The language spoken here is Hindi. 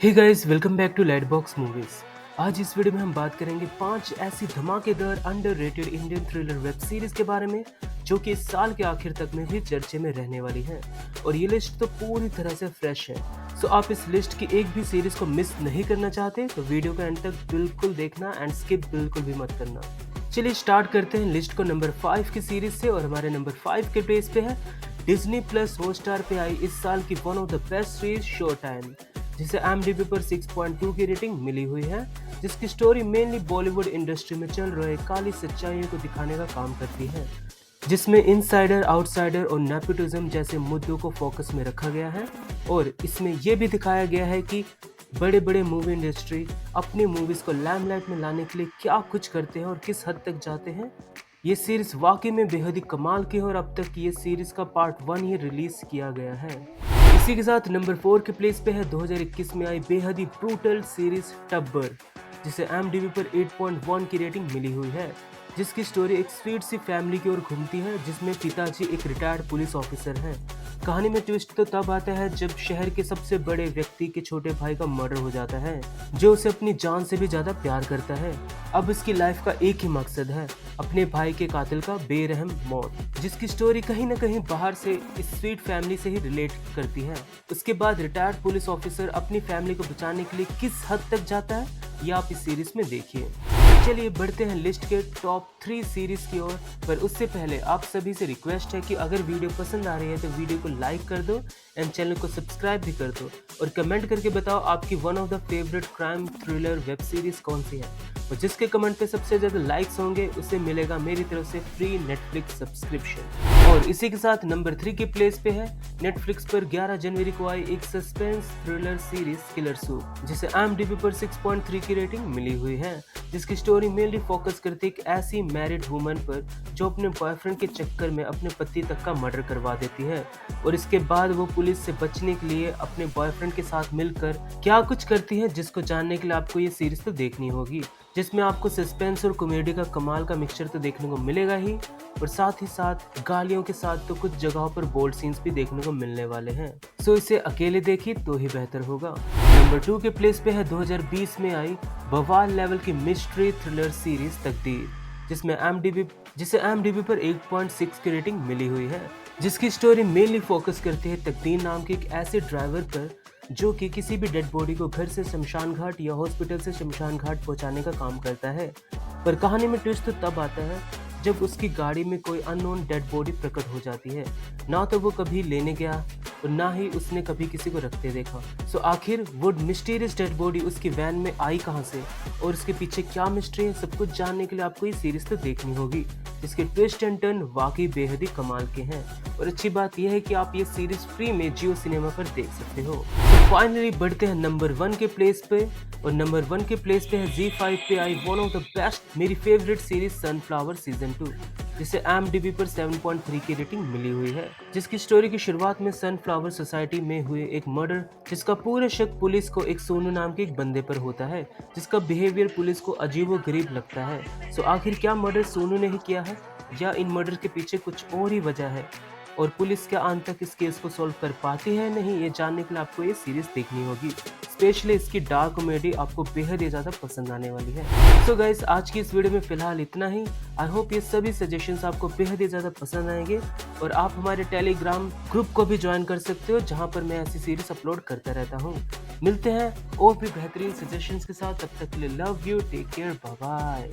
Hey guys, welcome back to Lightbox Movies. आज इस वीडियो में हम बात करेंगे 5 ऐसी धमाकेदार underrated Indian thriller web series के बारे में जो कि इस साल के आखिर तक में भी चर्चे में रहने वाली हैं। और ये लिस्ट तो पूरी तरह से फ्रेश है। सो आप इस लिस्ट की एक भी सीरीज को मिस नहीं करना चाहते तो वीडियो का एंड तक बिल्कुल देखना एंड स्किप बिल्कुल भी मत करना। चलिए स्टार्ट करते हैं लिस्ट को नंबर 5 की सीरीज से। और हमारे नंबर 5 के प्लेस पे है डिज्नी प्लस हॉटस्टार पे आई इस साल की one of the best series show time, जिसे IMDb पर 6.2 की रेटिंग मिली हुई है, जिसकी स्टोरी मेनली बॉलीवुड इंडस्ट्री में चल रहे काली सच्चाइयों को दिखाने का काम करती है, जिसमें इनसाइडर, आउटसाइडर और नेपोटिज्म जैसे मुद्दों को फोकस में रखा गया है। और इसमें यह भी दिखाया गया है कि बड़े बड़े मूवी इंडस्ट्री अपनी मूवीज को लाइमलाइट में लाने के लिए क्या कुछ करते हैं और किस हद तक जाते हैं। ये सीरीज वाकई में बेहद ही कमाल की है और अब तक ये सीरीज का पार्ट 1 ही रिलीज किया गया है। इसी के साथ नंबर 4 के प्लेस पे है 2021 में आई बेहद ही ब्रूटल सीरीज टब्बर, जिसे IMDb पर 8.1 की रेटिंग मिली हुई है, जिसकी स्टोरी एक स्वीट सी फैमिली की ओर घूमती है, जिसमें पिताजी एक रिटायर्ड पुलिस ऑफिसर हैं। कहानी में ट्विस्ट तो तब आता है जब शहर के सबसे बड़े व्यक्ति के छोटे भाई का मर्डर हो जाता है, जो उसे अपनी जान से भी ज्यादा प्यार करता है। अब उसकी लाइफ का एक ही मकसद है, अपने भाई के कातिल का बेरहम मौत, जिसकी स्टोरी कहीं ना कहीं बाहर से इस स्वीट फैमिली से ही रिलेट करती है। उसके बाद रिटायर्ड पुलिस ऑफिसर अपनी फैमिली को बचाने के लिए किस हद तक जाता है, ये आप इस सीरीज में देखिए। चलिए बढ़ते हैं लिस्ट के टॉप 3 सीरीज की ओर। पर उससे पहले आप सभी से रिक्वेस्ट है कि अगर वीडियो पसंद आ रही है तो वीडियो को लाइक कर दो एंड चैनल को सब्सक्राइब भी कर दो, और कमेंट करके बताओ आपकी one of the favourite crime thriller web series कौन सी है। और जिसके कमेंट पे सबसे ज्यादा लाइक्स होंगे उसे मिलेगा मेरी तरफ से फ्री नेटफ्लिक्स सब्सक्रिप्शन। और इसी के साथ नंबर 3 के प्लेस पे है नेटफ्लिक्स पर 11 जनवरी को आई एक suspense thriller series killer soup, जिसे IMDb पर 6.3 की रेटिंग मिली हुई है, जिसकी स्टोरी मेनली फोकस करती है एक ऐसी मैरिड वुमन पर जो अपने बॉयफ्रेंड के चक्कर में अपने पति तक का मर्डर करवा देती है, और इसके बाद वो पुलिस से बचने के लिए अपने बॉयफ्रेंड के साथ मिलकर क्या कुछ करती है, जिसको जानने के लिए आपको ये सीरीज तो देखनी होगी, जिसमें आपको सस्पेंस और कॉमेडी का कमाल का मिक्सचर तो देखने को मिलेगा ही, और साथ ही साथ गालियों के साथ तो कुछ जगहों पर बोल्ड सीन्स भी देखने को मिलने वाले हैं। सो इसे अकेले देखिए तो ही बेहतर होगा। नंबर 2 के प्लेस पे है 2020 में आई बवाल लेवल की मिस्ट्री थ्रिलर सीरीज तकदीर, जिसे IMDb पर 8.6 की रेटिंग मिली हुई है, जिसकी स्टोरी मेनली फोकस करती है तकदीर नाम के एक ऐसे ड्राइवर पर जो कि किसी भी डेड बॉडी को घर से शमशान घाट या हॉस्पिटल से शमशान घाट पहुंचाने का काम करता है। पर कहानी में ट्विस्ट तो तब आता है जब उसकी गाड़ी में कोई अननोन डेड बॉडी प्रकट हो जाती है। ना तो वो कभी लेने गया और ना ही उसने कभी किसी को रखते देखा। सो आखिर वो मिस्टीरियस डेड बॉडी उसकी वैन में आई कहां से और उसके पीछे क्या मिस्ट्री है, सब कुछ जानने के लिए आपको ये सीरीज तो देखनी होगी, जिसके ट्विस्ट एंड टर्न वाकई बेहद ही कमाल के हैं। और अच्छी बात यह है कि आप ये सीरीज फ्री में जियो सिनेमा पर देख सकते हो। तो फाइनली बढ़ते हैं नंबर 1 के प्लेस पे। और नंबर 1 के प्लेस पे है ZEE5 पे I one of the best मेरी फेवरेट सीरीज सनफ्लावर सीजन 2, जिसे IMDb पर 7.3 की रेटिंग मिली हुई है, जिसकी स्टोरी की शुरुआत में सनफ्लावर सोसाइटी में हुए एक मर्डर, जिसका पूरा शक पुलिस को एक सोनू नाम के एक बंदे पर होता है, जिसका बिहेवियर पुलिस को अजीबोगरीब लगता है। सो आखिर क्या मर्डर सोनू ने ही किया है या इन मर्डर के पीछे कुछ और ही वजह है, और पुलिस क्या अंत तक इस केस को सॉल्व कर पाती है नहीं, ये जानने के लिए आपको ये सीरीज देखनी होगी। स्पेशली इसकी डार्क कॉमेडी आपको बेहद ही ज़्यादा पसंद आने वाली है। सो गाइस, आज की इस वीडियो में फिलहाल इतना ही। आई होप ये सभी सजेशंस आपको बेहद ही ज़्यादा पसंद आएंगे, और आप हमारे टेलीग्राम ग्रुप को भी ज्वाइन कर सकते हो, जहाँ पर मैं ऐसी सीरीज अपलोड करता रहता हूँ। मिलते हैं और भी बेहतरीन सजेशंस के साथ, तब तक के लिए love you, take care, bye bye.